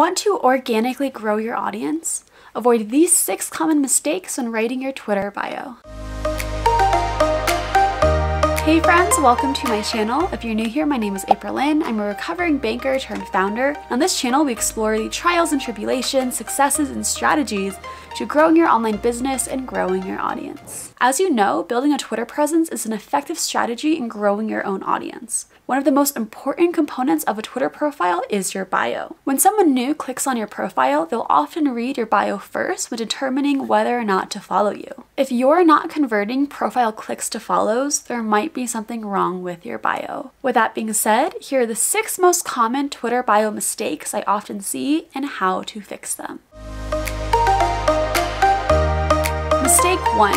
Want to organically grow your audience? Avoid these 6 common mistakes when writing your Twitter bio. Hey friends, welcome to my channel. If you're new here, my name is April Lynn. I'm a recovering banker turned founder. On this channel, we explore the trials and tribulations, successes, and strategies to growing your online business and growing your audience. As you know, building a Twitter presence is an effective strategy in growing your own audience. One of the most important components of a Twitter profile is your bio. When someone new clicks on your profile, they'll often read your bio first when determining whether or not to follow you. If you're not converting profile clicks to follows, there might be something wrong with your bio. With that being said, here are the 6 most common Twitter bio mistakes I often see and how to fix them. Mistake 1.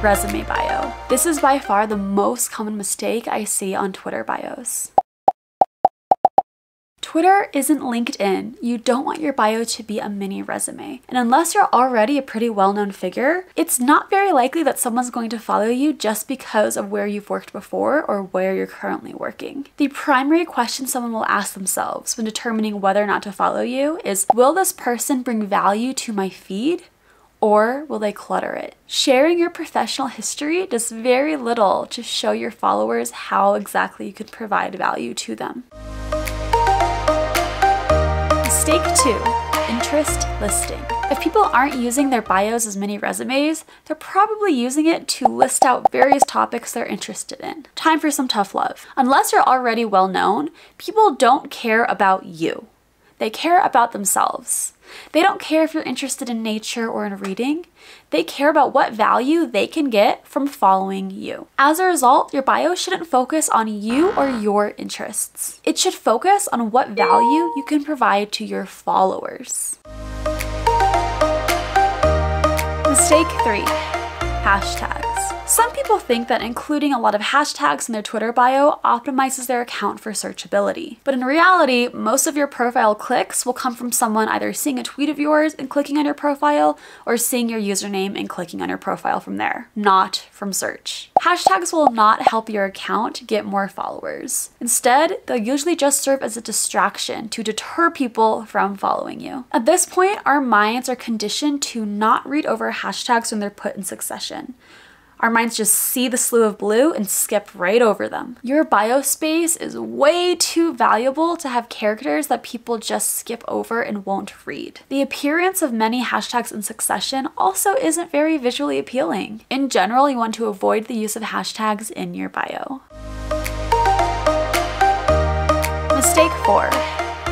Resume bio. This is by far the most common mistake I see on Twitter bios. Twitter isn't LinkedIn. You don't want your bio to be a mini resume. And unless you're already a pretty well-known figure, it's not very likely that someone's going to follow you just because of where you've worked before or where you're currently working. The primary question someone will ask themselves when determining whether or not to follow you is, will this person bring value to my feed? Or will they clutter it? Sharing your professional history does very little to show your followers how exactly you could provide value to them. Mistake 2. Interest listing. If people aren't using their bios as mini resumes, they're probably using it to list out various topics they're interested in. Time for some tough love. Unless you're already well known, people don't care about you. They care about themselves. They don't care if you're interested in nature or in reading. They care about what value they can get from following you. As a result, your bio shouldn't focus on you or your interests. It should focus on what value you can provide to your followers. Mistake 3. Hashtags. Some people think that including a lot of hashtags in their Twitter bio optimizes their account for searchability. But in reality, most of your profile clicks will come from someone either seeing a tweet of yours and clicking on your profile or seeing your username and clicking on your profile from there, not from search. Hashtags will not help your account get more followers. Instead, they'll usually just serve as a distraction to deter people from following you. At this point, our minds are conditioned to not read over hashtags when they're put in succession. Our minds just see the slew of blue and skip right over them. Your bio space is way too valuable to have characters that people just skip over and won't read. The appearance of many hashtags in succession also isn't very visually appealing. In general, you want to avoid the use of hashtags in your bio. Mistake 4.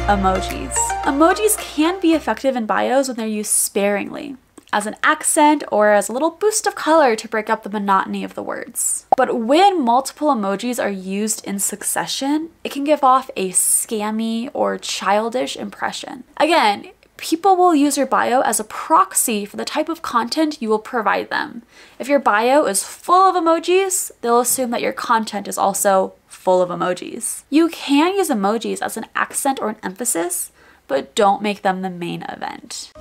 Emojis. Emojis can be effective in bios when they're used sparingly, as an accent or as a little boost of color to break up the monotony of the words. But when multiple emojis are used in succession, it can give off a scammy or childish impression. Again, people will use your bio as a proxy for the type of content you will provide them. If your bio is full of emojis, they'll assume that your content is also full of emojis. You can use emojis as an accent or an emphasis, but don't make them the main event.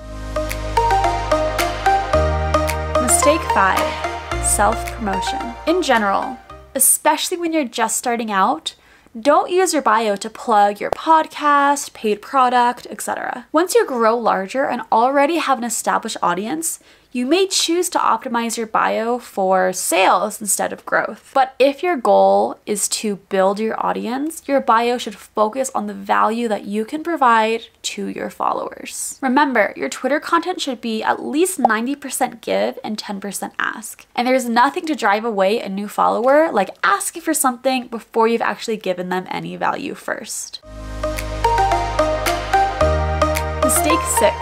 Mistake 5. Self-promotion. In general, especially when you're just starting out, don't use your bio to plug your podcast, paid product, etc. Once you grow larger and already have an established audience, you may choose to optimize your bio for sales instead of growth. But if your goal is to build your audience, your bio should focus on the value that you can provide to your followers. Remember, your Twitter content should be at least 90% give and 10% ask. And there's nothing to drive away a new follower like asking for something before you've actually given them any value first. Mistake 6.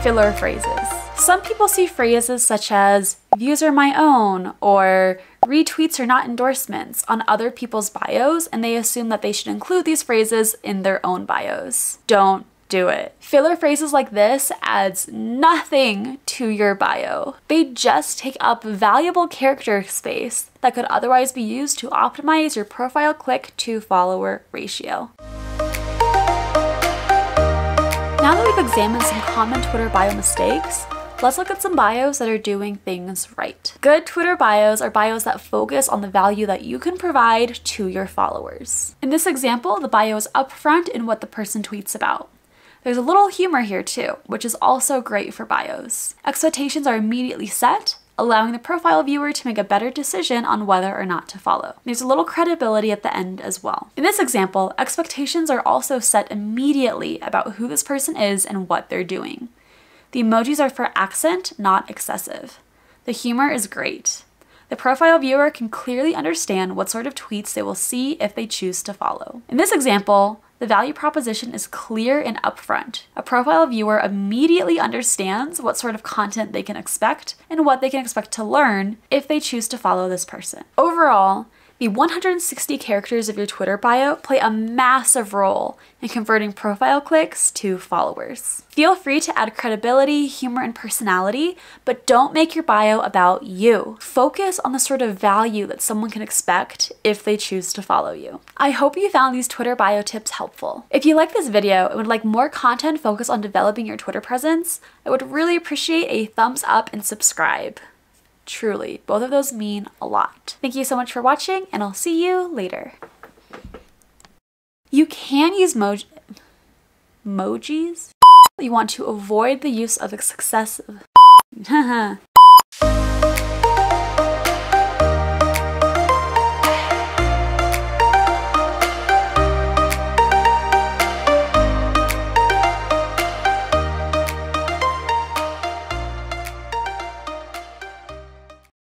Filler phrases. Some people see phrases such as "views are my own" or "retweets are not endorsements" on other people's bios, and they assume that they should include these phrases in their own bios. Don't do it. Filler phrases like this adds nothing to your bio. They just take up valuable character space that could otherwise be used to optimize your profile click to follower ratio. Now that we've examined some common Twitter bio mistakes, let's look at some bios that are doing things right. Good Twitter bios are bios that focus on the value that you can provide to your followers. In this example, the bio is upfront in what the person tweets about. There's a little humor here too, which is also great for bios. Expectations are immediately set, allowing the profile viewer to make a better decision on whether or not to follow. There's a little credibility at the end as well. In this example, expectations are also set immediately about who this person is and what they're doing. The emojis are for accent, not excessive. The humor is great. The profile viewer can clearly understand what sort of tweets they will see if they choose to follow. In this example, the value proposition is clear and upfront. A profile viewer immediately understands what sort of content they can expect and what they can expect to learn if they choose to follow this person. Overall, the 160 characters of your Twitter bio play a massive role in converting profile clicks to followers. Feel free to add credibility, humor, and personality, but don't make your bio about you. Focus on the sort of value that someone can expect if they choose to follow you. I hope you found these Twitter bio tips helpful. If you like this video and would like more content focused on developing your Twitter presence, I would really appreciate a thumbs up and subscribe. Truly, both of those mean a lot. Thank you so much for watching, and I'll see you later. You can use emojis. You want to avoid the use of excessive